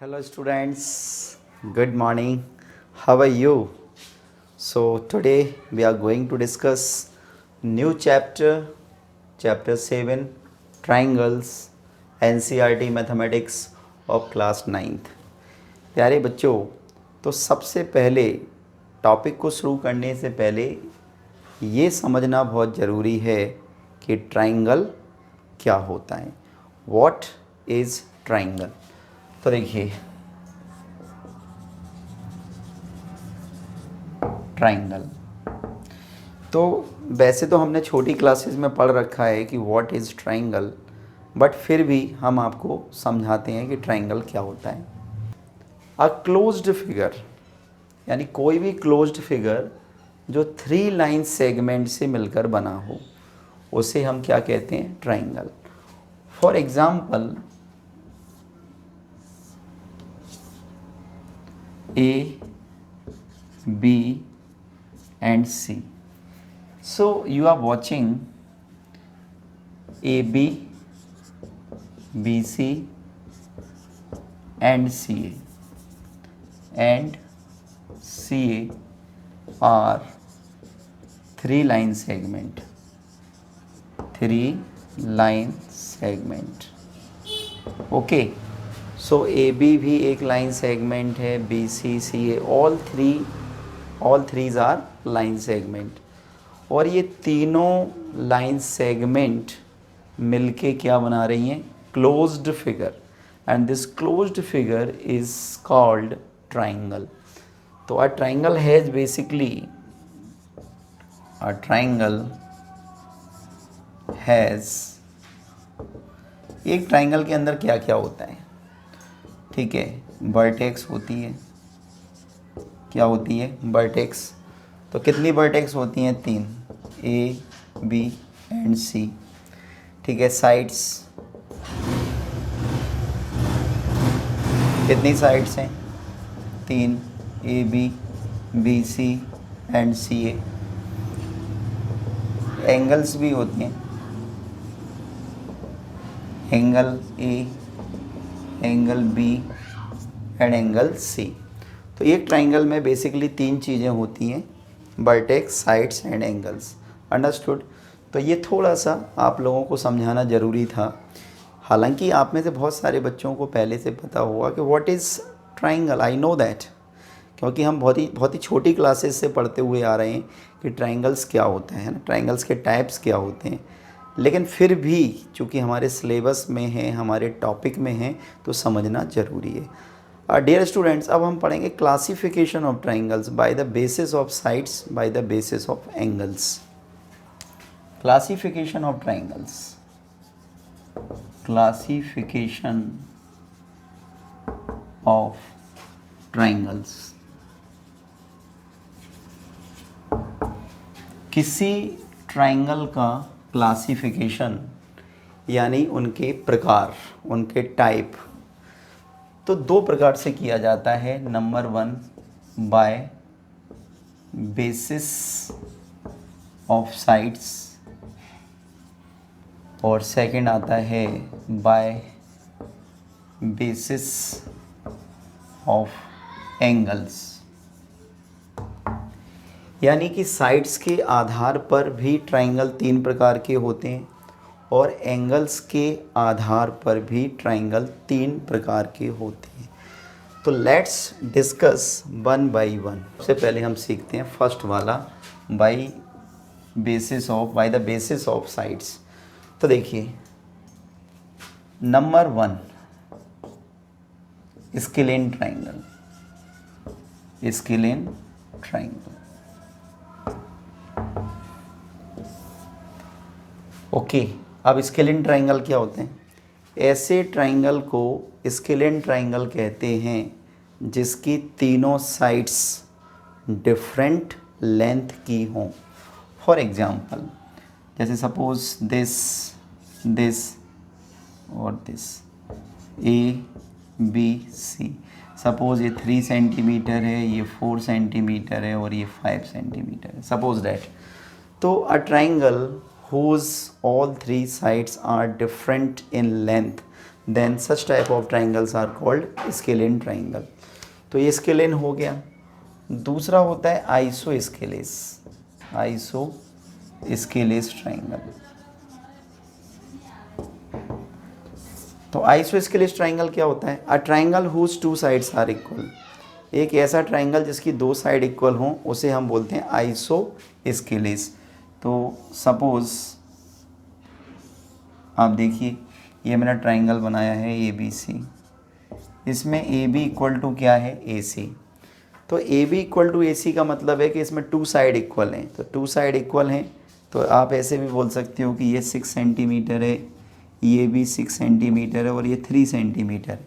Hello students, good morning. How are you? So today we are going to discuss new chapter, chapter 7, triangles, NCERT mathematics of class 9th. प्यारे बच्चों, तो सबसे पहले topic को शुरू करने से पहले ये समझना बहुत ज़रूरी है कि ट्राइंगल क्या होता है. What is triangle? तो देखिए, ट्राइंगल तो वैसे तो हमने छोटी क्लासेस में पढ़ रखा है कि व्हाट इज़ ट्राइंगल, बट फिर भी हम आपको समझाते हैं कि ट्राइंगल क्या होता है. अ क्लोज्ड फिगर, यानी कोई भी क्लोज्ड फिगर जो 3 लाइन सेगमेंट से मिलकर बना हो, उसे हम क्या कहते हैं? Triangle. For example, A, B and C. So you are watching AB, BC and CA, and CA are 3 line segment. 3 line segment. Okay. So A B भी एक लाइन सेगमेंट है, B C C A, all threes are line segment. और ये तीनों line segment मिलके क्या बना रही हैं? Closed figure. And this closed figure is called triangle. तो अ ट्राइंगल हैज बेसिकली एक ट्राइंगल के अंदर क्या क्या होता है? ठीक है, वर्टेक्स होती है. क्या होती है? वर्टेक्स. तो कितनी वर्टेक्स होती हैं? 3, ए बी एंड सी. ठीक है. साइड्स, कितनी साइड्स हैं? 3, A B C and C A. Angles भी होती हैं, angle A, angle B and angle C. तो एक ट्राइंगल में बेसिकली 3 चीज़ें होती हैं, vertex, sides and angles. Understood? तो ये थोड़ा सा आप लोगों को समझाना ज़रूरी था. हालांकि आप में से बहुत सारे बच्चों को पहले से पता होगा कि what is triangle. I know that, क्योंकि हम बहुत ही छोटी क्लासेस से पढ़ते हुए आ रहे हैं कि ट्राइंगल्स क्या होते हैं ना, ट्राइंगल्स के टाइप्स क्या होते हैं. लेकिन फिर भी चूँकि हमारे सिलेबस में है, हमारे टॉपिक में है, तो समझना ज़रूरी है. डियर स्टूडेंट्स, अब हम पढ़ेंगे classification of triangles bye the basis of sides, bye the basis of angles. Classification of triangles. Classification of triangles. किसी ट्राइंगल का क्लासिफिकेशन यानी उनके प्रकार, उनके टाइप, तो 2 प्रकार से किया जाता है. Number 1 by basis of sides, और सेकंड आता है बाय बेसिस ऑफ एंगल्स. यानी कि साइड्स के आधार पर भी ट्राइंगल 3 प्रकार के होते हैं, और एंगल्स के आधार पर भी ट्राइंगल 3 प्रकार के होते हैं. तो let's discuss one by one. सबसे पहले हम सीखते हैं फर्स्ट वाला, bye the basis of sides. तो देखिए, number 1 scalene triangle. Scalene triangle. Okay. अब स्केलेन ट्राइंगल क्या होते हैं? ऐसे ट्राइंगल को स्केलेन ट्राइंगल कहते हैं जिसकी तीनों साइड्स डिफरेंट लेंथ की हों. फॉर एग्जांपल, जैसे सपोज दिस और this, A B C. Suppose ये 3 सेंटीमीटर है, ये 4 सेंटीमीटर है, और ये 5 सेंटीमीटर है. Suppose that. तो a triangle whose all 3 sides are different in length, then such type of triangles are called scalene triangle. तो ये स्केलिन हो गया। दूसरा होता है आइसोस्केलेस, आइसोस्केलेस ट्राइंगल। तो आइसोस्केलेस ट्राइंगल क्या होता है? A triangle whose two sides are equal. एक ऐसा ट्राइंगल जिसकी दो साइड इक्वल हों उसे हम बोलते हैं आइसोस्केलेस। तो सपोज आप देखिए, ये मेरा ट्राइंगल बनाया है ए बी सी, इसमें ए बी इक्वल टू क्या है? ए सी। तो ए बी इक्वल टू ए सी का मतलब है कि इसमें टू साइड इक्वल हैं। तो टू साइड इक्वल हैं तो आप ऐसे भी बोल सकते हो कि ये 6 सेंटीमीटर है, ये भी 6 सेंटीमीटर है और ये 3 सेंटीमीटर है।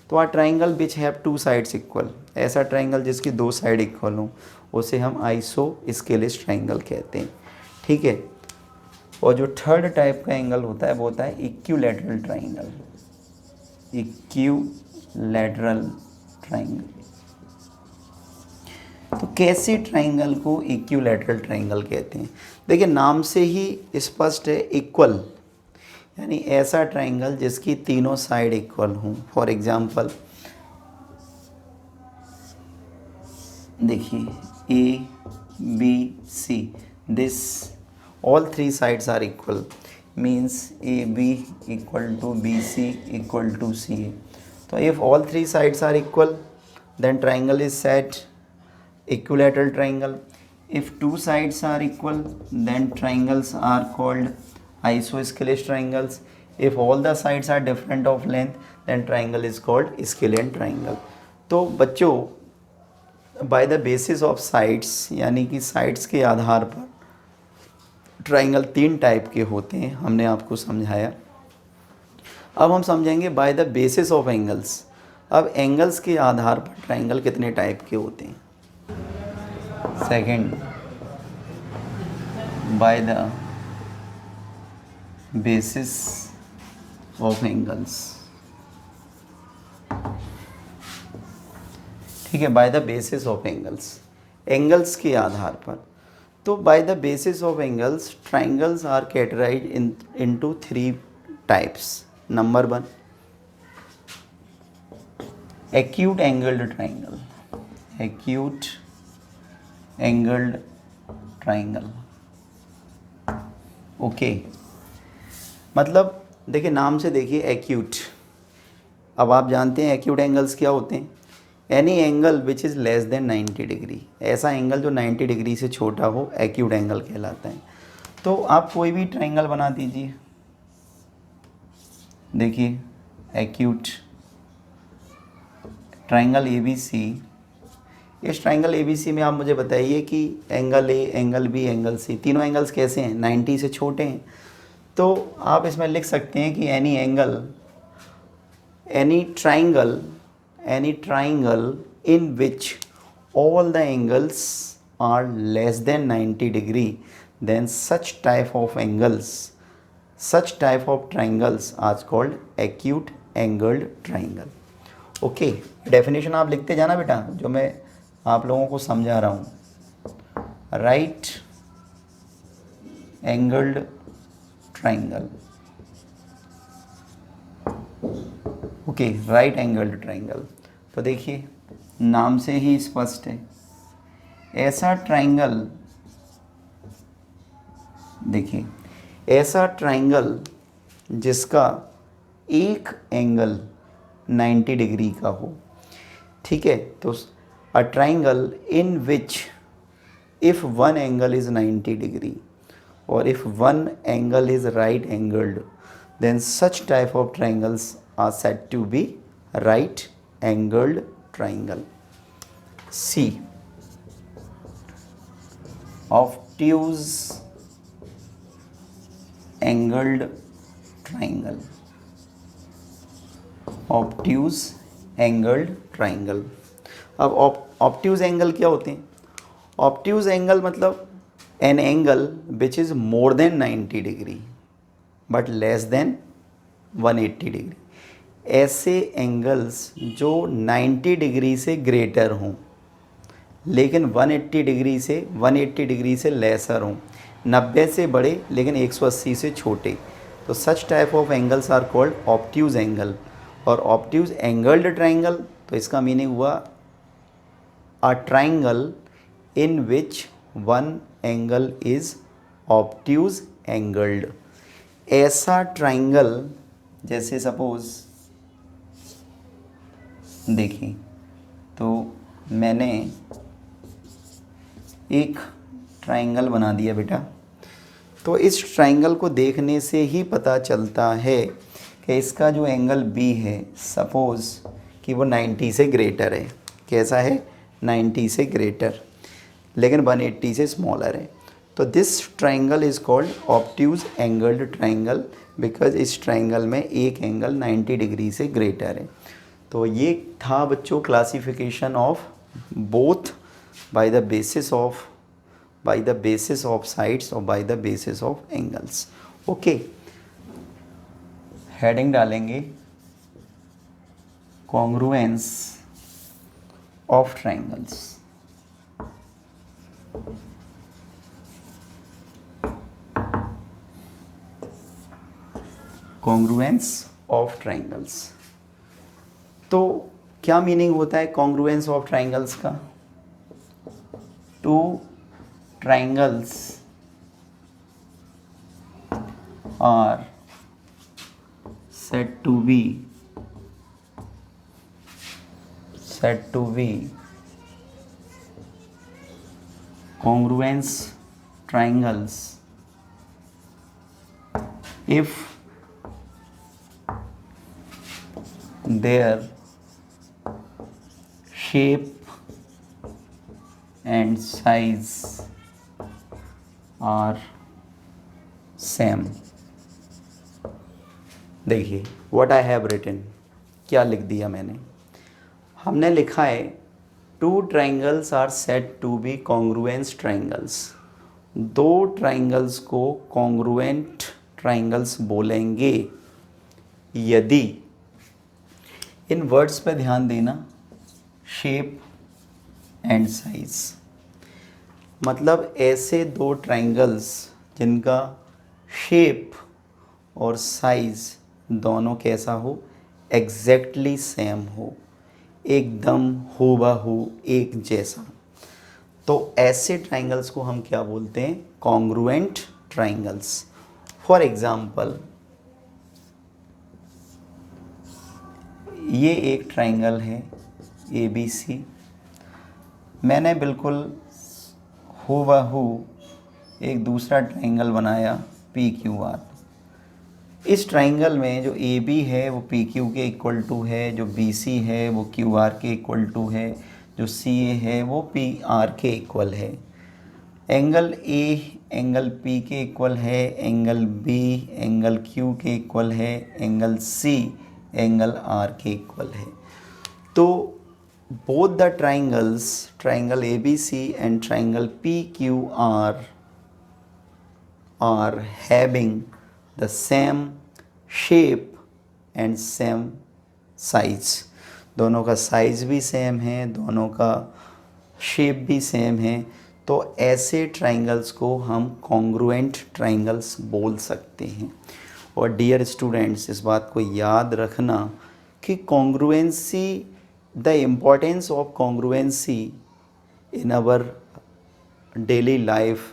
तो a triangle which have two sides equal, ऐसा ट्राइंगल जिसकी दो साइड इक्वल हों उसे हम आइसोस्केलेस ट्राइंगल कहते हैं। ठीक है। और जो थर्ड टाइप का एंगल होता है वो होता है इक्विलैटरल ट्राइंगल, इक्विलैटरल ट्राइंगल। तो कैसे ट्राइंगल को इक्विलैटरल ट्राइंगल कहते हैं? देखिए नाम से ही स्पष्ट है, इक्वल, यानी ऐसा ट्राइंगल जिसकी तीनों साइड इक्वल हों। फॉर एग्जांपल देखिए A B C, this all three sides are equal, means AB equal to BC equal to CA. So if all three sides are equal, then triangle is said equilateral triangle. If two sides are equal, then triangles are called isosceles triangles. If all the sides are different of length, then triangle is called scalene triangle. तो बच्चों by the basis of sides, यानी कि sides के आधार पर triangle तीन type के होते हैं, हमने आपको समझाया। अब हम समझेंगे by the basis of angles. अब एंगल्स के आधार पर ट्राइंगल कितने टाइप के होते हैं। Second, by the basis of angles. ठीक है, by the basis of angles, angles के आधार पर। तो by the basis of angles triangles are categorised into three types. Number 1, acute angled triangle, acute angled triangle. Okay, मतलब देखिए नाम से देखिए एक्यूट। अब आप जानते हैं एक्यूट एंगल्स क्या होते हैं? Any angle which is less than 90 degree, ऐसा एंगल जो 90 डिग्री से छोटा हो एक्यूट एंगल कहलाता है। तो आप कोई भी ट्राइंगल बना दीजिए, देखिए acute triangle A B C. इस ट्राइंगल ए बी सी में आप मुझे बताइए कि angle A, angle B, angle C, तीनों एंगल्स कैसे हैं? 90 से छोटे हैं। तो आप इसमें लिख सकते हैं कि any angle, any triangle in which all the angles are less than 90 degree, then such type of triangles are called acute angled triangle. Okay, definition आप लिखते जाना बेटा, जो मैं आप लोगों को समझा रहा हूँ। Right angled triangle, okay, right angled triangle. तो देखिए नाम से ही स्पष्ट है, ऐसा ट्राइंगल, देखिए ऐसा ट्राइंगल जिसका एक एंगल 90 डिग्री का हो। ठीक है, तो a triangle in which if one angle is 90 degree और if one angle is right angled, then such type of triangles are said to be right angled triangle. C, obtuse angled triangle, obtuse angled triangle। अब obtuse angle क्या होते हैं? obtuse angle मतलब an angle which is more than 90 degree but less than 180 degree. ऐसे angles जो 90 degree से greater हों लेकिन 180 डिग्री से लेसर हों, 90 से बड़े लेकिन 180 से छोटे। तो such type of angles are called obtuse angle. और ऑब्ट्यूज एंगल्ड ट्राइंगल, तो इसका मीनिंग हुआ a triangle in which one angle is obtuse angled. ऐसा ट्राइंगल, जैसे सपोज देखिए, तो मैंने एक ट्राइंगल बना दिया बेटा, तो इस ट्राइंगल को देखने से ही पता चलता है कि इसका जो एंगल बी है, सपोज़ कि वो 90 से ग्रेटर है। कैसा है? 90 से ग्रेटर, लेकिन 180 से स्मॉलर है। तो this triangle is called obtuse angled triangle, because इस ट्राइंगल में एक एंगल 90 डिग्री से ग्रेटर है। तो ये था बच्चों classification of both by the basis of sides और by the basis of angles. Okay, heading डालेंगे congruence of triangles. Congruence of triangles, तो क्या मीनिंग होता है कॉन्ग्रुएंस ऑफ ट्राइंगल्स का? Two triangles are said to be congruence triangles if their shape and size are same. देखिए what I have written, क्या लिख दिया मैंने। हमने लिखा है two triangles are said to be congruence triangles. दो ट्राइंगल्स को कॉन्ग्रुएंट ट्राइंगल्स बोलेंगे यदि, इन वर्ड्स पे ध्यान देना, शेप एंड साइज, मतलब ऐसे दो ट्राइंगल्स जिनका शेप और साइज़ दोनों कैसा हो, एग्जैक्टली सेम हो, एकदम हूबहू एक जैसा। तो ऐसे ट्राइंगल्स को हम क्या बोलते हैं? Congruent triangles. फॉर एग्जाम्पल, ये एक ट्राइंगल है ABC, मैंने बिल्कुल हूबहू एक दूसरा ट्राइंगल बनाया PQR। इस ट्राइंगल में जो AB है वो PQ के इक्वल टू है, जो BC है वो QR के इक्वल टू है, जो CA है वो PR के इक्वल है। एंगल A एंगल P के इक्वल है, एंगल B एंगल Q के इक्वल है, एंगल C एंगल R के इक्वल है। तो both the triangles, triangle ABC and triangle PQR are having the same shape and same size। दोनों का size भी सेम है, दोनों का शेप भी सेम है। तो ऐसे ट्राइंगल्स को हम कॉन्ग्रुएंट ट्राइंगल्स बोल सकते हैं। और डियर स्टूडेंट्स, इस बात को याद रखना कि congruency, the importance of congruency in our daily life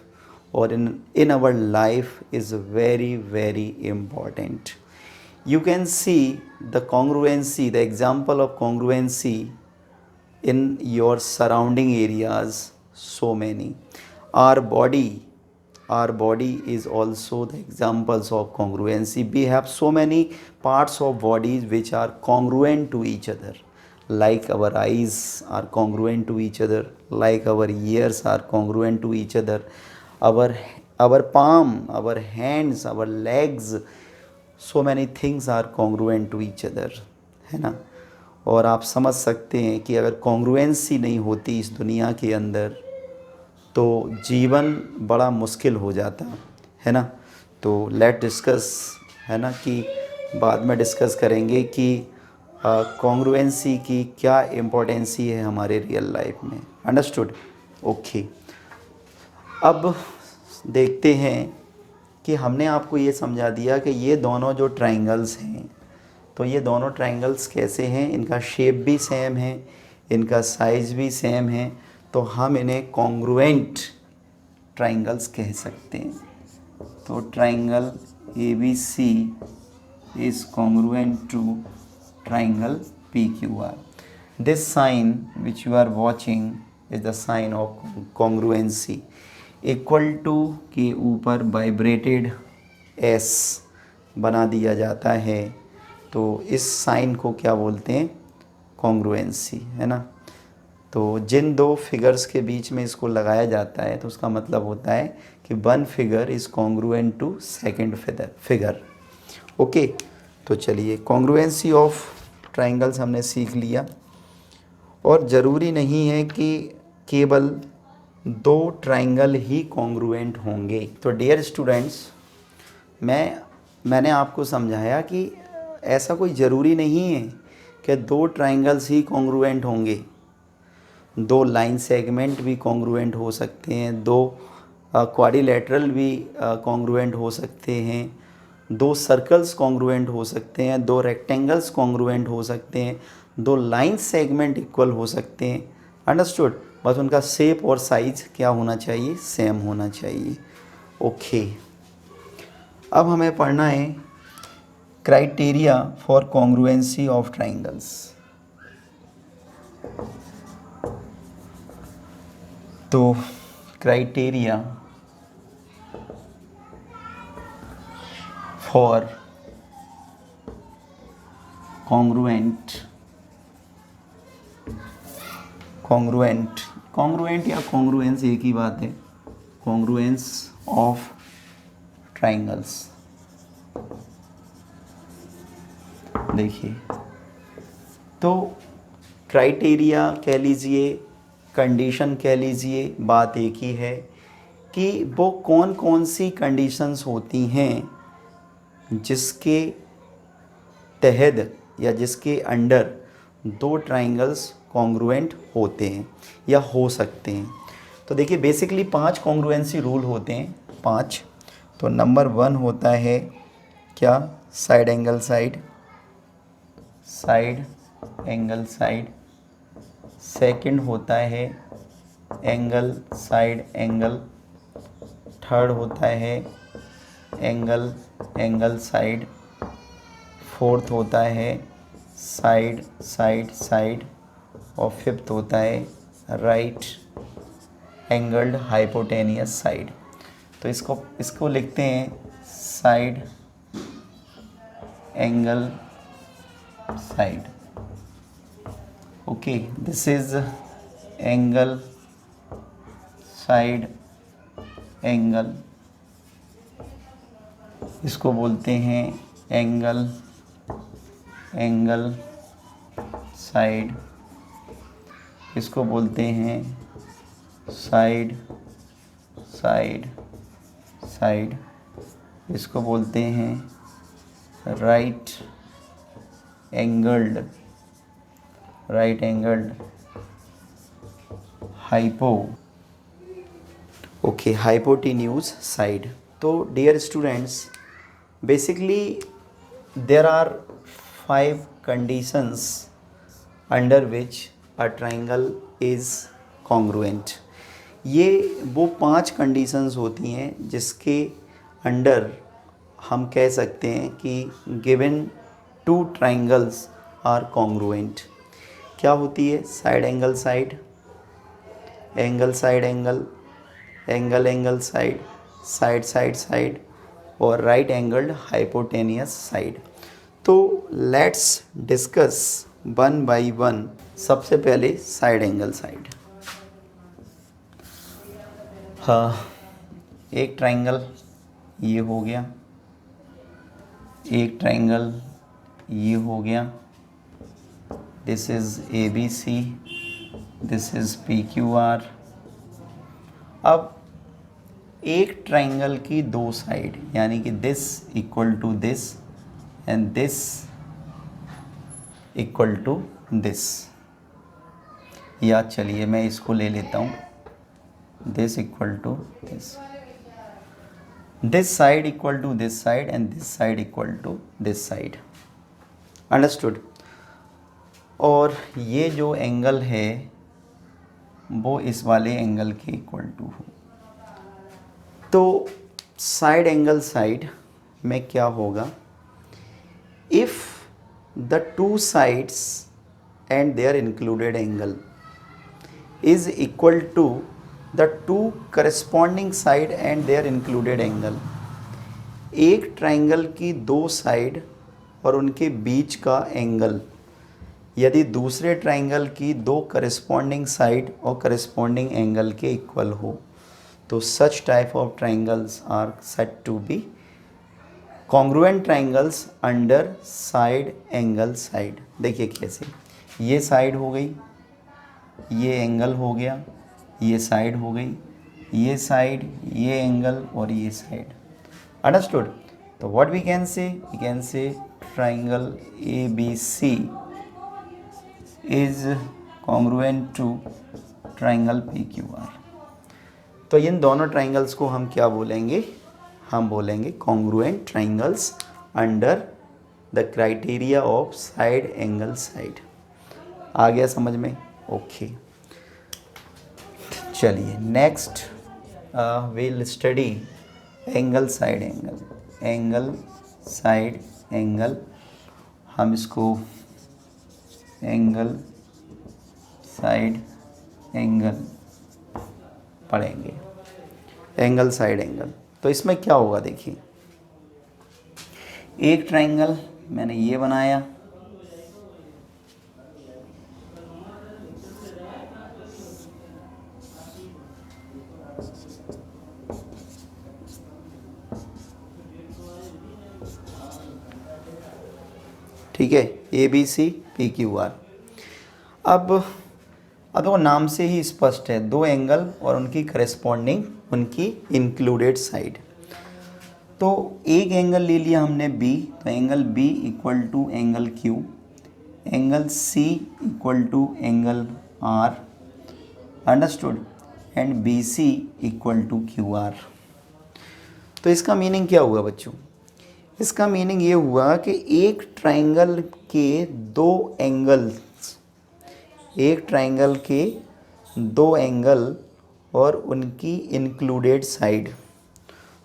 or in our life is very very important. You can see the congruency, the example of congruency in your surrounding areas, so many. Our body is also the examples of congruency. We have so many parts of bodies which are congruent to each other, like our eyes are congruent to each other, like our ears are congruent to each other, our palm, our hands, our legs, so many things are congruent to each other, है ना। और आप समझ सकते हैं कि अगर congruency नहीं होती इस दुनिया के अंदर तो जीवन बड़ा मुश्किल हो जाता है ना। तो लेट डिस्कस, है ना, कि बाद में डिस्कस करेंगे कि कॉन्ग्रुएंसी की क्या इम्पोर्टेंसी है हमारे रियल लाइफ में। अंडरस्टूड? ओके, अब देखते हैं कि हमने आपको ये समझा दिया कि ये दोनों जो ट्राइंगल्स हैं तो ये दोनों ट्राइंगल्स कैसे हैं, इनका शेप भी सेम है, इनका साइज़ भी सेम है, तो हम इन्हें कॉन्ग्रुएंट ट्राइंगल्स कह सकते हैं। तो triangle ABC is congruent to triangle PQR. This sign which you are watching is the sign of congruency. Equal to के ऊपर वाइब्रेटेड S बना दिया जाता है, तो इस साइन को क्या बोलते हैं, कॉन्ग्रुएंसी, है ना। तो जिन दो फिगर्स के बीच में इसको लगाया जाता है तो उसका मतलब होता है कि one figure is congruent to second figure. Okay, तो चलिए कॉन्ग्रुएंसी ऑफ ट्राइंगल्स हमने सीख लिया। और ज़रूरी नहीं है कि केवल दो ट्राइंगल ही कॉन्ग्रुएंट होंगे। तो डियर स्टूडेंट्स, मैंने आपको समझाया कि ऐसा कोई ज़रूरी नहीं है कि दो ट्राइंगल्स ही कॉन्ग्रुएंट होंगे। दो लाइन सेगमेंट भी कॉन्ग्रुएंट हो सकते हैं, दो क्वाड्रिलेटरल भी कॉन्ग्रुएंट हो सकते हैं, दो सर्कल्स कॉन्ग्रुएंट हो सकते हैं, दो रेक्टेंगल्स कॉन्ग्रुएंट हो सकते हैं, दो लाइन सेगमेंट इक्वल हो सकते हैं। अंडरस्टूड? बस उनका शेप और साइज क्या होना चाहिए, सेम होना चाहिए। ओके, अब हमें पढ़ना है criteria for congruency of triangles. तो क्राइटेरिया फॉर कॉन्ग्रुएंट या कॉन्ग्रुएंस एक ही बात है, कॉन्ग्रुएंस ऑफ ट्राइंगल्स। देखिए, तो क्राइटेरिया कह लीजिए, कंडीशन कह लीजिए, बात एक ही है कि वो कौन कौन सी कंडीशंस होती हैं जिसके तहत या जिसके अंडर दो ट्राइंगल्स कॉन्ग्रुएंट होते हैं या हो सकते हैं। तो देखिए, बेसिकली 5 कॉन्ग्रुएंसी रूल होते हैं, 5। तो नंबर 1 होता है क्या, साइड एंगल साइड। सेकंड होता है एंगल साइड एंगल। थर्ड होता है एंगल साइड। फोर्थ होता है साइड। और फिफ्थ होता है राइट एंगल्ड हाइपोटेनियस साइड। तो इसको लिखते हैं side angle side. Okay, this is angle side angle, इसको बोलते हैं एंगल साइड, इसको बोलते हैं साइड, इसको बोलते हैं राइट एंगल्ड हाइपोटेन्यूज साइड। तो dear students, basically there are 5 conditions under which a triangle is congruent। ये वो 5 कंडीशंस होती हैं जिसके अंडर हम कह सकते हैं कि गिवन 2 ट्राइंगल्स आर कॉन्ग्रुएंट। क्या होती है, side angle side angle side और राइट एंगल्ड हाइपोटेनियस साइड। तो let's discuss one by one. सबसे पहले साइड एंगल साइड। हाँ, एक ट्राइंगल ये हो गया, एक ट्राइंगल ये हो गया। This is ABC, this is PQR। अब एक ट्राइंगल की दो साइड, यानी कि this equal to this and this equal to this, या चलिए मैं इसको ले लेता हूँ, this equal to this side equal to this side and this side equal to this side. Understood. और ये जो एंगल है वो इस वाले एंगल के इक्वल टू हो। तो साइड एंगल साइड में क्या होगा, if the two sides and their included angle is equal to the two corresponding side and their included angle, एक ट्राइंगल की दो साइड और उनके बीच का एंगल यदि दूसरे ट्राइंगल की दो करस्पॉन्डिंग साइड और करस्पॉन्डिंग एंगल के इक्वल हो, तो such type of triangles are said to be congruent triangles under side angle side. देखिए कैसे, ये साइड हो गई, ये एंगल हो गया, ये साइड हो गई, ये साइड, ये एंगल और ये साइड। अंडरस्टूड। तो what we can say triangle ABC is congruent to triangle PQR। तो इन दोनों ट्राइंगल्स को हम क्या बोलेंगे, हम बोलेंगे congruent triangles under the criteria of side angle side. आ गया समझ में? ओके चलिए next will study angle side angle. Angle side angle, हम इसको एंगल साइड एंगल पढ़ेंगे। एंगल साइड एंगल, तो इसमें क्या होगा देखिए, एक ट्राइंगल मैंने ये बनाया, ठीक है, ABC PQR। अब वो नाम से ही स्पष्ट है, दो एंगल और उनकी करस्पॉन्डिंग उनकी इंक्लूडेड साइड। तो एक एंगल ले लिया हमने B, तो angle B equal to angle Q, angle C equal to angle R, understood, and BC equal to QR। तो इसका मीनिंग क्या हुआ बच्चों? इसका मीनिंग ये हुआ कि एक ट्राइंगल के दो एंगल्स, एक ट्राइंगल के दो एंगल और उनकी इंक्लूडेड साइड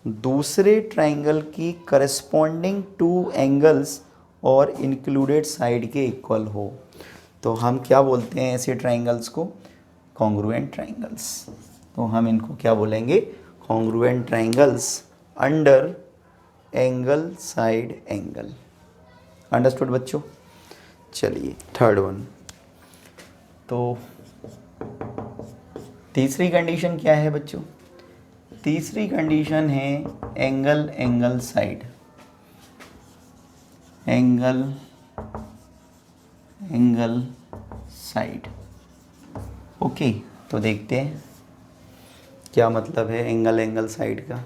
दूसरे ट्राइंगल की करस्पॉन्डिंग टू एंगल्स और इंक्लूडेड साइड के इक्वल हो, तो हम क्या बोलते हैं ऐसे ट्राइंगल्स को? Congruent triangles. तो हम इनको क्या बोलेंगे? Congruent triangles under angle side angle. Understood बच्चों? चलिए थर्ड वन। तो तीसरी कंडीशन क्या है बच्चों? तीसरी कंडीशन है angle angle side. Angle angle side. Okay, तो देखते हैं क्या मतलब है एंगल एंगल साइड का।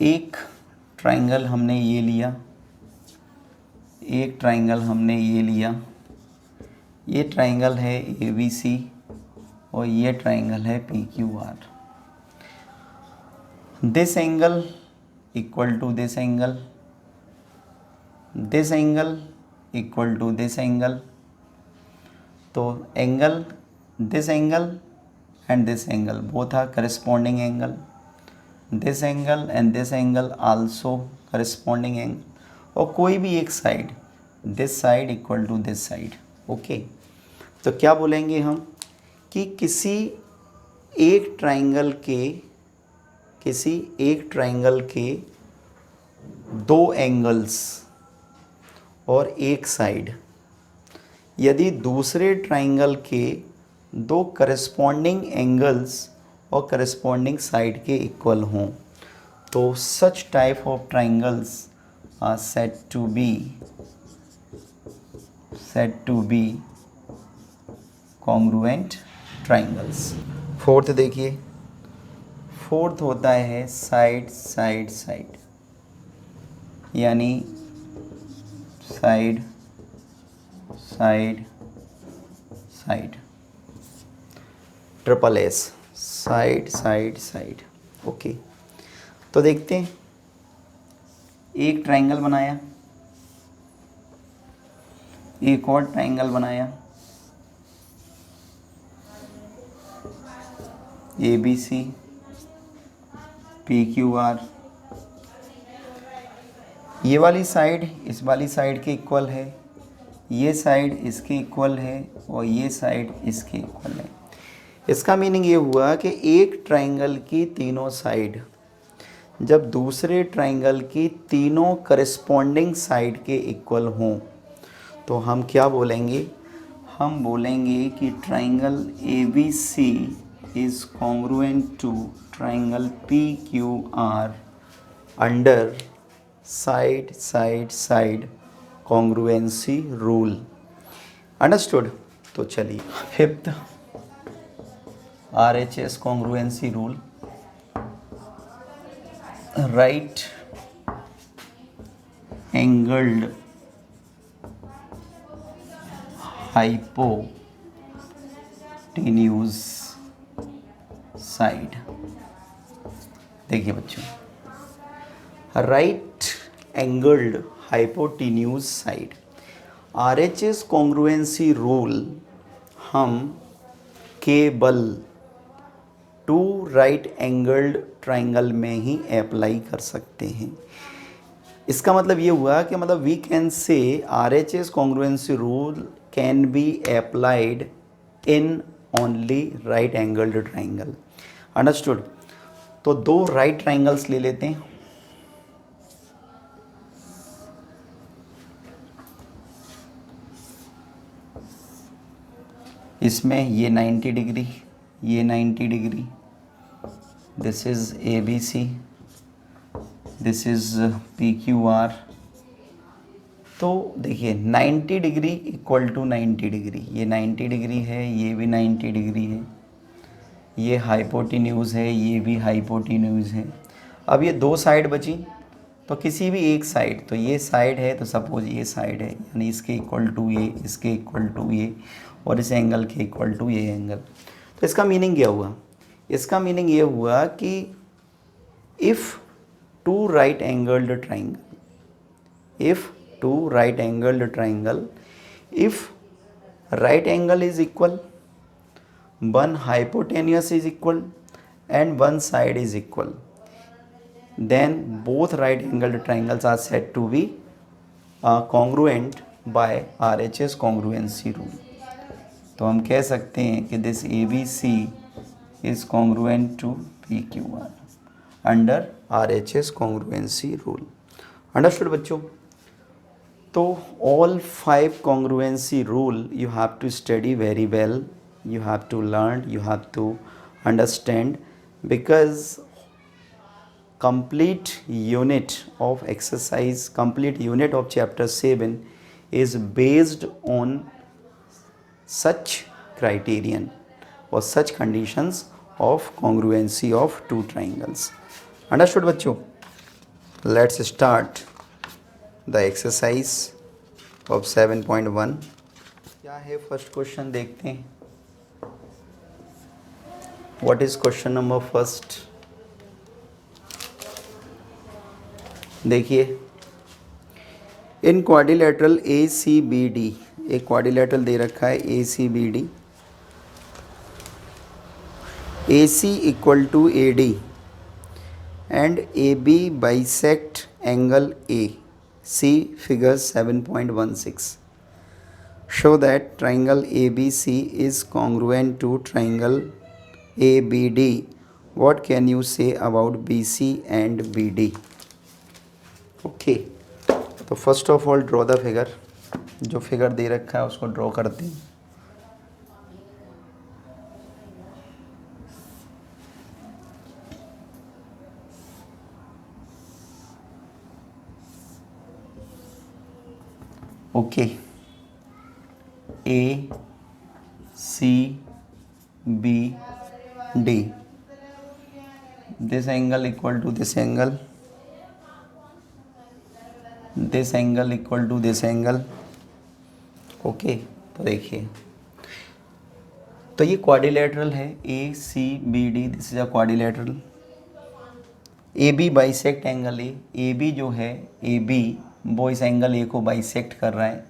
एक ट्राइंगल हमने ये लिया, एक ट्राइंगल हमने ये लिया, ये ट्राइंगल है ABC और ये ट्राइंगल है PQR। This angle equal to this angle, this angle equal to this angle. तो angle, this angle and this angle both are corresponding angle, this angle and this angle also corresponding angle, और कोई भी एक side, this side equal to this side. Okay, तो क्या बोलेंगे हम कि किसी एक ट्राइंगल के दो एंगल्स और एक साइड यदि दूसरे ट्राइंगल के दो करस्पॉन्डिंग एंगल्स और करस्पॉन्डिंग साइड के इक्वल हों, तो such type of triangles are said to be congruent triangles। Fourth देखिए, फोर्थ होता है साइड साइड साइड, यानी side side side, triple S, side side side. Okay, तो देखते हैं, एक ट्राइंगल बनाया, एक और ट्राइंगल बनाया ABC PQR, ये वाली साइड इस वाली साइड के इक्वल है, ये साइड इसके इक्वल है और ये साइड इसके इक्वल है। इसका मीनिंग ये हुआ कि एक ट्राइंगल की तीनों साइड जब दूसरे ट्राइंगल की तीनों करस्पॉन्डिंग साइड के इक्वल हों तो हम क्या बोलेंगे, हम बोलेंगे कि triangle ABC is congruent to triangle PQR under side side side congruency rule. Understood. तो चलिए fifth RHS congruency rule, right angled hypotenuse side. देखिए बच्चों, right angled hypotenuse side RHS congruency rule हम केवल टू राइट एंगल्ड ट्राइंगल में ही apply कर सकते हैं। इसका मतलब ये हुआ कि मतलब we can say RHS congruency rule can be applied in only right angled triangle. Understood. तो दो राइट ट्राइंगल्स ले लेते हैं। इसमें ये 90 डिग्री, ये 90 degree, this is ABC, this is PQR। तो देखिए 90 डिग्री इक्वल टू 90 डिग्री, ये 90 डिग्री है, ये भी 90 डिग्री है, ये हाइपोटेन्यूज है, ये भी हाइपोटेन्यूज है। अब ये दो साइड बची, तो किसी भी एक साइड, तो ये साइड है तो सपोज ये साइड है, यानी इसके इक्वल टू ये, इसके इक्वल टू ये और इस एंगल के इक्वल टू ये एंगल। तो इसका मीनिंग क्या हुआ, इसका मीनिंग ये हुआ कि if to right angled triangle, if two right angled triangle, if right angle is equal, one hypotenuse is equal and one side is equal, then both right angled triangles are said to be congruent by RHS congruency rule। तो हम कह सकते हैं कि this ABC is congruent to PQR under RHS congruency rule। Understood बच्चों। तो all 5 congruency rule you have to study very well, you have to learn, you have to understand, because complete unit of exercise, complete unit of chapter 7 is based on such criterion or such conditions of congruency of two triangles। Understood बच्चों। Let's start the exercise of 7.1। क्या है first question, देखते हैं। What is question number first? देखिए, in quadrilateral ACBD, एक quadrilateral दे रखा है ACBD, AC equal to AD and AB bisect angle A, see figure 7.16। show that triangle ABC is congruent to triangle ABD। what can you say about BC and BD? Okay, तो first of all draw the figure, जो figure दे रखा है उसको draw करते हैं। Okay, ACBD, this angle equal to this angle, this angle equal to this angle। Okay, तो देखिए, तो ये क्वाड्रिलेटरल है ACBD, this is a quadrilateral. AB bisect angle A, AB जो है AB वो इस एंगल A को बाइसेक्ट कर रहा है,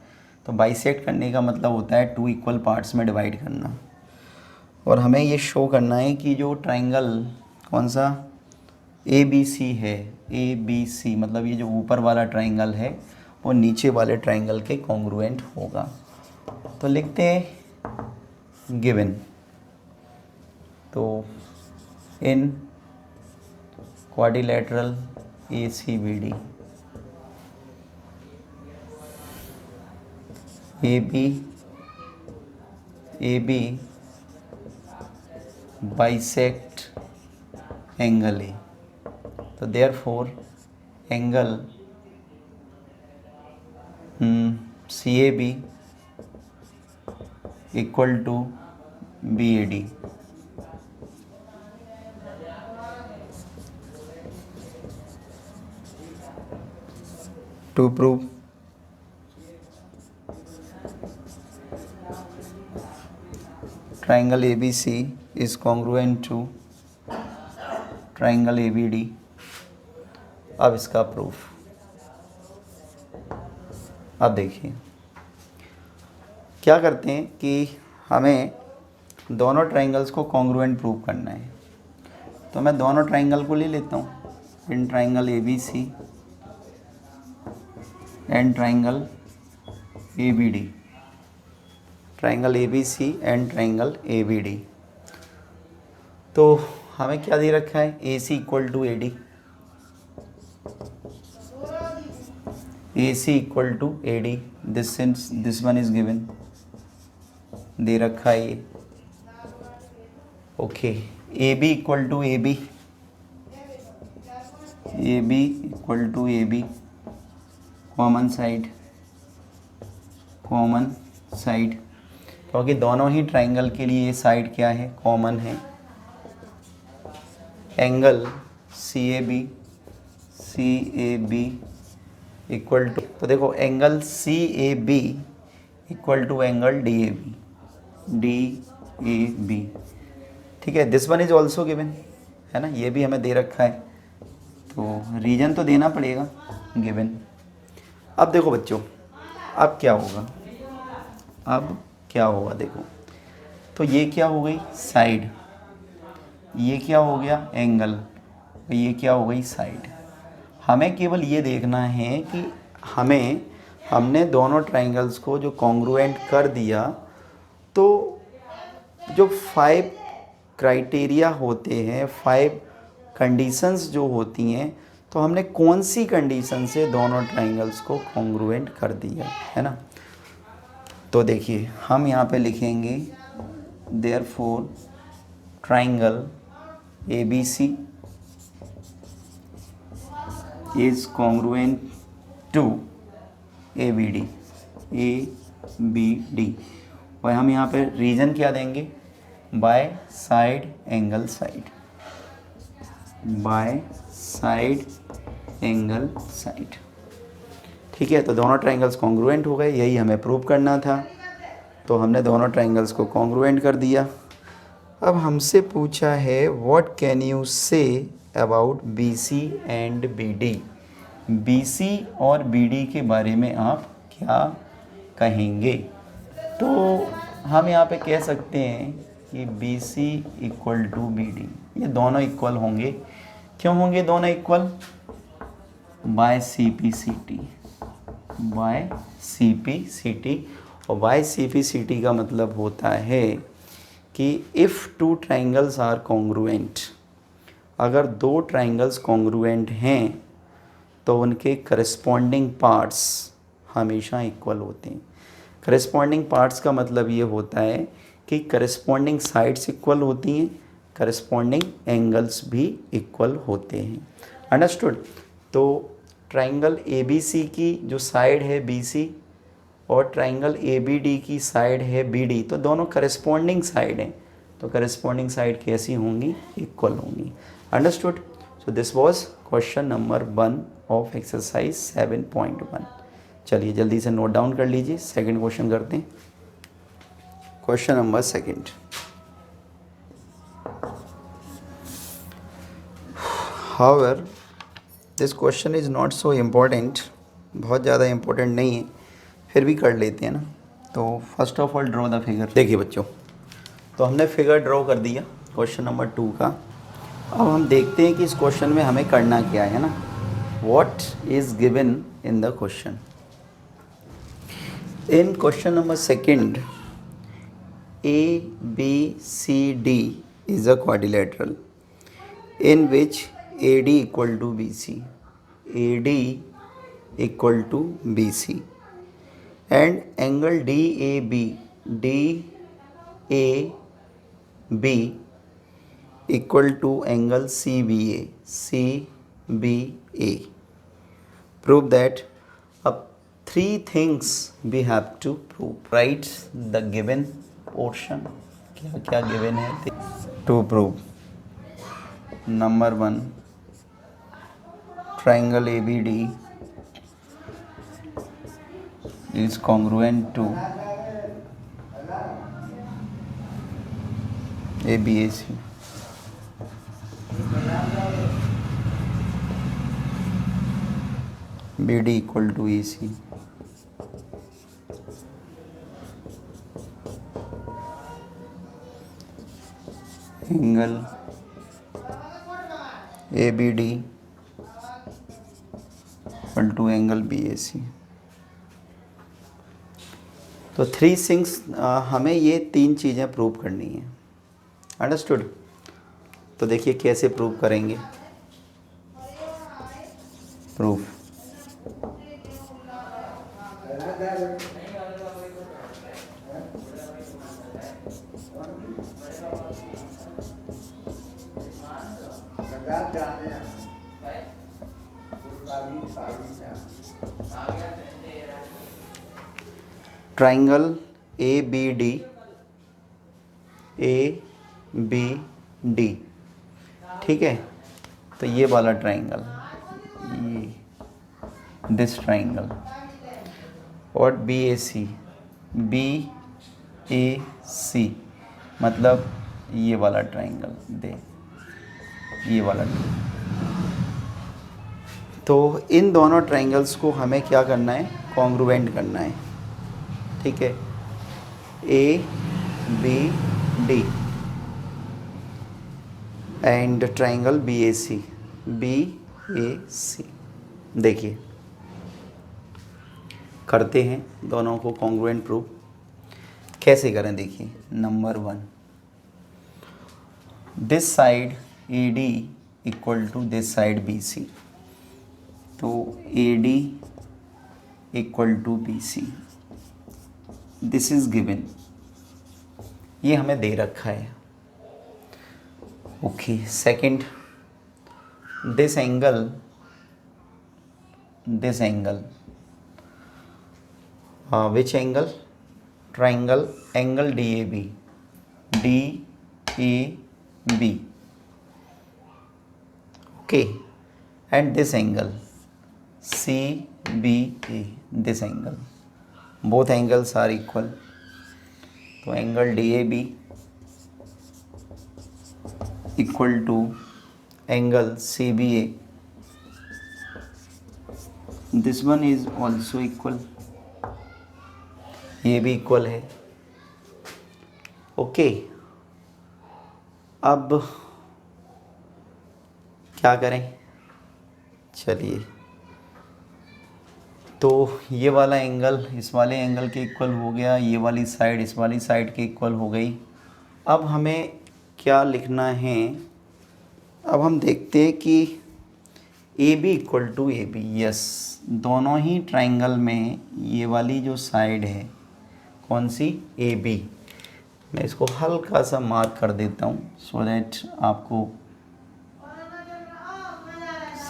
तो बाइसेक्ट करने का मतलब होता है टू इक्वल पार्ट्स में डिवाइड करना। और हमें ये शो करना है कि जो ट्राइंगल कौन सा ए बी सी है, ए बी सी मतलब ये जो ऊपर वाला ट्राइंगल है वो नीचे वाले ट्राइंगल के कॉन्ग्रुएंट होगा। तो लिखते हैं गिवन। तो in quadrilateral A C B D A B bisect angle A, तो therefore angle C A B equal to B A D. To prove triangle ABC is congruent to triangle ABD। अब इसका proof, अब देखिए क्या करते हैं कि हमें दोनों ट्राइंगल्स को कॉन्ग्रुएंट प्रूव करना है। तो मैं दोनों ट्राइंगल को ले लेता हूँ, in triangle ABC and triangle ABD, triangle ABC and triangle ABD। तो हमें क्या दे रखा है, AC equal to AD, AC equal to AD, this one is given, दे रखा है ये। Okay, AB equal to AB, AB equal to AB, common side, क्योंकि दोनों ही ट्राइंगल के लिए ये साइड क्या है, कॉमन है। एंगल CAB इक्वल टू, तो देखो angle CAB equal to angle DAB, ठीक है। This one is also given, है ना, ये भी हमें दे रखा है, तो रीजन तो देना पड़ेगा, गिवन। अब देखो बच्चों, अब क्या होगा, देखो तो ये क्या हो गई साइड, ये क्या हो गया एंगल, ये क्या हो गई साइड। हमें केवल ये देखना है कि हमने दोनों ट्राइंगल्स को जो कॉन्ग्रुएंट कर दिया, तो जो 5 क्राइटेरिया होते हैं, 5 कंडीशंस जो होती हैं, तो हमने कौन सी कंडीशन से दोनों ट्राइंगल्स को कॉन्ग्रुएंट कर दिया, है ना। तो देखिए हम यहाँ पे लिखेंगे therefore triangle ABC is congruent to ABD, और हम यहाँ पे रीजन क्या देंगे, बाय साइड एंगल साइड, ठीक है। तो दोनों ट्राइंगल्स कॉन्ग्रुएंट हो गए, यही हमें प्रूव करना था। तो हमने दोनों ट्राइंगल्स को कॉन्ग्रुएंट कर दिया। अब हमसे पूछा है what can you say about BC and BD, BC और BD के बारे में आप क्या कहेंगे। तो हम यहाँ पे कह सकते हैं कि BC इक्वल टू BD, ये दोनों इक्वल होंगे। क्यों होंगे दोनों इक्वल, बाय CP/CT, और बाय CP/CT का मतलब होता है कि if two triangles are congruent, अगर दो ट्राइंगल्स कॉन्ग्रुएंट हैं तो उनके करस्पॉन्डिंग पार्ट्स हमेशा इक्वल होते हैं। करस्पॉन्डिंग पार्ट्स का मतलब ये होता है कि करस्पॉन्डिंग साइड्स इक्वल होती हैं, करस्पॉन्डिंग एंगल्स भी इक्वल होते हैं। अंडरस्टूड। तो ट्राइंगल ABC की जो साइड है BC और ट्राइंगल ABD की साइड है BD, तो दोनों करस्पॉन्डिंग साइड हैं, तो करस्पॉन्डिंग साइड कैसी होंगी, इक्वल होंगी। Understood. So this was question number 1 of exercise 7.1। चलिए जल्दी से नोट डाउन कर लीजिए, सेकंड क्वेश्चन करते हैं। Question number 2। However, this question is not so important, बहुत ज़्यादा इम्पोर्टेंट नहीं है, फिर भी कर लेते हैं ना। तो first of all draw the figure. देखिए बच्चों, तो हमने फिगर ड्रॉ कर दिया क्वेश्चन नंबर 2 का। अब हम देखते हैं कि इस क्वेश्चन में हमें करना क्या है ना। What is given in the question. In question number second, ABCD is a quadrilateral in which AD equal to BC, AD equal to BC and angle DAB, DAB equal to angle CBA, CBA. Prove that. Up 3 things we have to prove. Write the given portion. क्या क्या given है to prove. Number 1, triangle ABD is congruent to ABAC. BD equal to AC. Angle ABD equal to angle BAC। तो 3 things, हमें ये 3 चीज़ें prove करनी है। Understood. तो देखिए कैसे प्रूव करेंगे। प्रूफ, ट्राइंगल ABD, ABD, ठीक है। तो ये वाला ट्राइंगल, ये दिस ट्राइंगल, और BAC, BAC मतलब ये वाला ट्राइंगल दे, ये वाला। तो इन दोनों ट्राइंगल्स को हमें क्या करना है, कॉन्ग्रुएंट करना है, ठीक है। ABD and triangle BAC, BAC। देखिए करते हैं दोनों को कॉन्ग्रुएंट प्रूव। कैसे करें देखिए। Number 1, this side AD equal to this side BC। तो AD equal to BC, this is given, ये हमें दे रखा है। Okay. Second, this angle which angle, triangle angle DAB, okay, and this angle CBA, this angle, both angles are equal। तो angle DAB equal to angle CBA, this one is also equal, ये भी equal है। Okay. अब क्या करें, चलिए। तो ये वाला एंगल इस वाले एंगल के इक्वल हो गया, ये वाली साइड इस वाली साइड के इक्वल हो गई। अब हमें क्या लिखना है, अब हम देखते हैं कि AB equal to AB, yes, दोनों ही ट्राइंगल में ये वाली जो साइड है कौन सी, AB। मैं इसको हल्का सा मार्क कर देता हूँ सो दैट आपको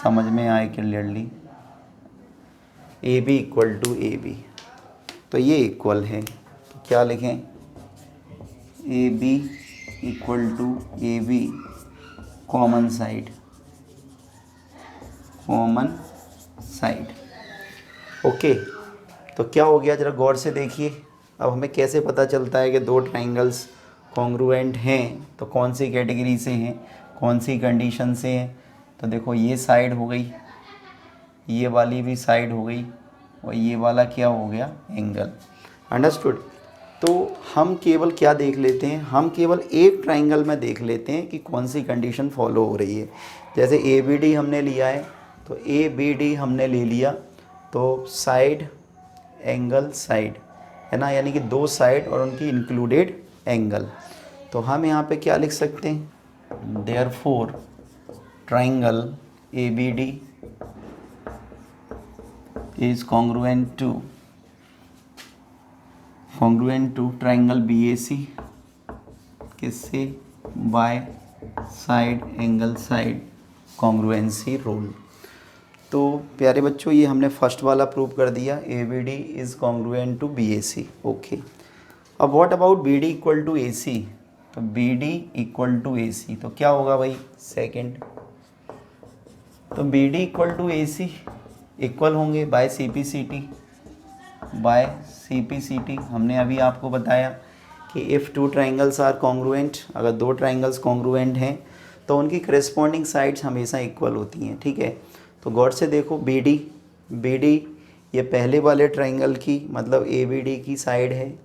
समझ में आए clearly. AB equal to AB, तो ये इक्वल है, तो क्या लिखें, AB equal to AB, common side, okay. तो क्या हो गया, ज़रा गौर से देखिए। अब हमें कैसे पता चलता है कि दो ट्राइंगल्स कॉन्ग्रुएंट हैं, तो कौन सी कैटेगरी से हैं, कौन सी कंडीशन से हैं। तो देखो ये साइड हो गई, ये वाली भी साइड हो गई, और ये वाला क्या हो गया, एंगल। अंडरस्टूड। तो हम केवल क्या देख लेते हैं, हम केवल एक ट्राइंगल में देख लेते हैं कि कौन सी कंडीशन फॉलो हो रही है। जैसे ए बी डी हमने लिया है, तो ए बी डी हमने ले लिया, तो साइड एंगल साइड है ना, यानी कि दो साइड और उनकी इंक्लूडेड एंगल। तो हम यहाँ पे क्या लिख सकते हैं, therefore triangle A B D is congruent to triangle B A C, किससे, by side angle side congruency rule. तो प्यारे बच्चों, ये हमने फर्स्ट वाला प्रूव कर दिया, A B D is congruent to B A C. Okay, अब what about B D equal to A C. तो B D equal to A C, तो क्या होगा भाई, सेकेंड। तो B D equal to A C equal होंगे by C P C T, by C P C T. हमने अभी आपको बताया कि if two triangles are congruent, अगर दो ट्राइंगल्स कॉन्ग्रुएंट हैं तो उनकी करेस्पॉन्डिंग साइड्स हमेशा इक्वल होती हैं, ठीक है। तो गौर से देखो, बी डी ये पहले वाले ट्राइंगल की मतलब ए बी डी की साइड है,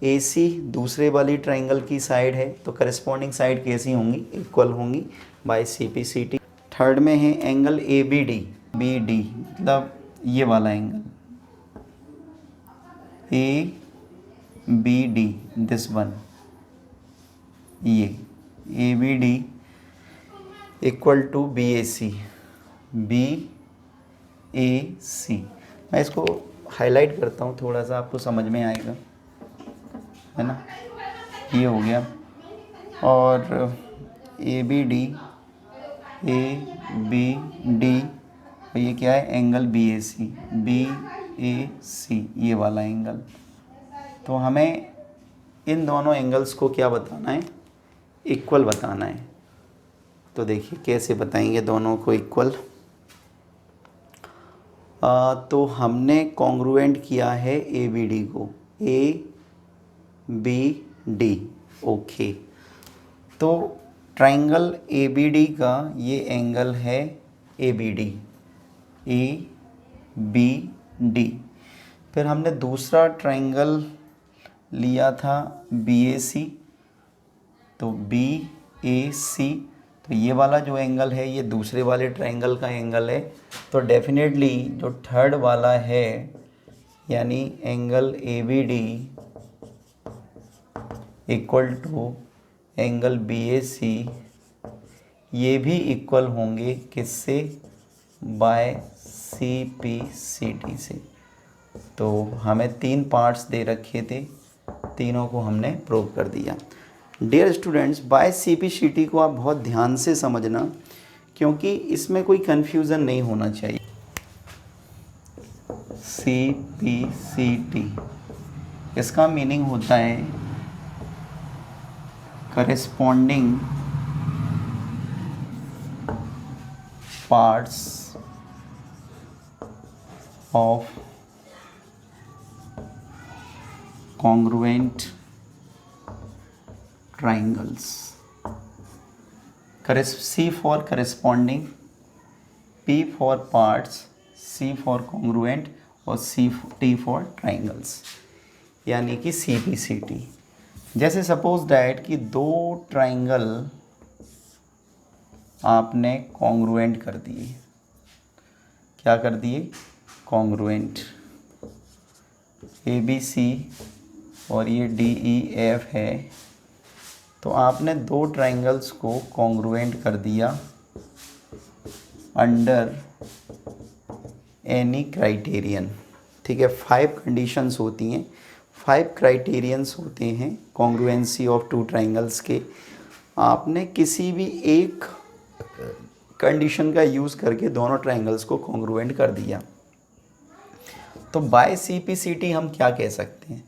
ए सी दूसरे वाली ट्राइंगल की साइड है, तो करेस्पॉन्डिंग साइड कैसी होंगी, इक्वल होंगी by C P C T. Third में है एंगल ए बी डी मतलब ये वाला angle A B D, this one, ये A B D equal to B A C, मैं इसको हाईलाइट करता हूँ थोड़ा सा, आपको समझ में आएगा, है ना। ये हो गया, और ए बी डी और ये क्या है, एंगल बी ए सी, ये वाला एंगल। तो हमें इन दोनों एंगल्स को क्या बताना है, इक्वल बताना है। तो देखिए कैसे बताएंगे दोनों को इक्वल। तो हमने कॉन्ग्रुएंट किया है ए बी डी को, ए बी डी, ओके। तो ट्राइंगल ए बी डी का ये एंगल है ए बी डी। फिर हमने दूसरा ट्राइंगल लिया था बी ए सी, तो बी ए सी, तो ये वाला जो एंगल है ये दूसरे वाले ट्राइंगल का एंगल है। तो डेफिनेटली जो थर्ड वाला है यानी angle A B D equal to angle B A C, ये भी इक्वल होंगे किससे, by C P C T से। तो हमें तीन पार्ट्स दे रखे थे, तीनों को हमने प्रूव कर दिया। Dear students, by C P C T को आप बहुत ध्यान से समझना, क्योंकि इसमें कोई कन्फ्यूज़न नहीं होना चाहिए। सी पी सी टी इसका मीनिंग होता है corresponding parts of congruent triangles. C for corresponding, P for parts, C for congruent और T for triangles, यानी कि CPCT। जैसे सपोज डैट कि दो ट्राइंगल आपने कॉन्ग्रुएंट कर दिए, क्या कर दिए, कॉन्ग्रुएंट, ए बी सी और ये डी ई एफ है। तो आपने दो ट्राइंगल्स को कॉन्ग्रुएंट कर दिया अंडर एनी क्राइटेरियन, ठीक है। 5 कंडीशंस होती हैं, 5 क्राइटेरियंस होते हैं कॉन्ग्रुएंसी ऑफ टू ट्राइंगल्स के। आपने किसी भी एक कंडीशन का यूज़ करके दोनों ट्राइंगल्स को कॉन्ग्रुएंट कर दिया। तो by C P C T हम क्या कह सकते हैं,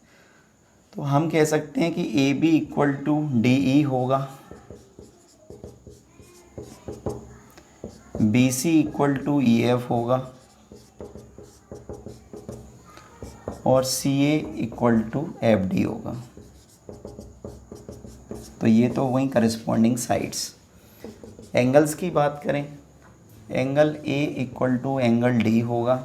तो हम कह सकते हैं कि A B equal to D E होगा, B C equal to E F होगा और C A equal to F D होगा। तो ये तो वही करस्पॉन्डिंग साइड्स। एंगल्स की बात करें angle A equal to angle D होगा,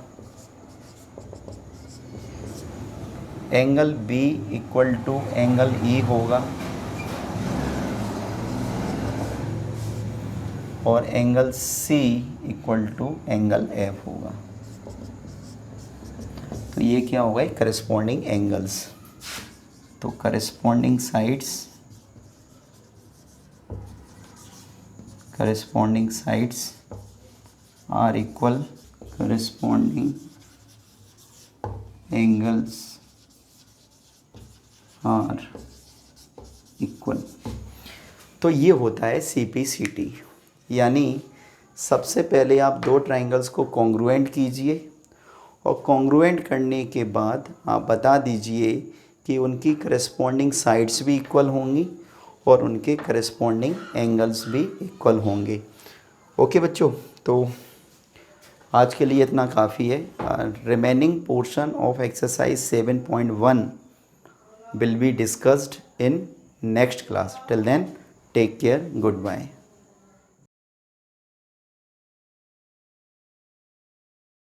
angle B equal to angle E होगा और angle C equal to angle F होगा। तो ये क्या होगा, करस्पॉन्डिंग एंगल्स। तो corresponding sides are equal, corresponding angles are equal. तो ये होता है CPCT, यानी सबसे पहले आप दो ट्राइंगल्स को कॉन्ग्रुएंट कीजिए और कॉन्ग्रुएंट करने के बाद आप बता दीजिए कि उनकी करस्पॉन्डिंग साइड्स भी इक्वल होंगी और उनके करस्पॉन्डिंग एंगल्स भी इक्वल होंगे। ओके बच्चों, तो आज के लिए इतना काफ़ी है। Remaining portion of exercise 7.1 will be discussed in next class. Till then, take care. Goodbye.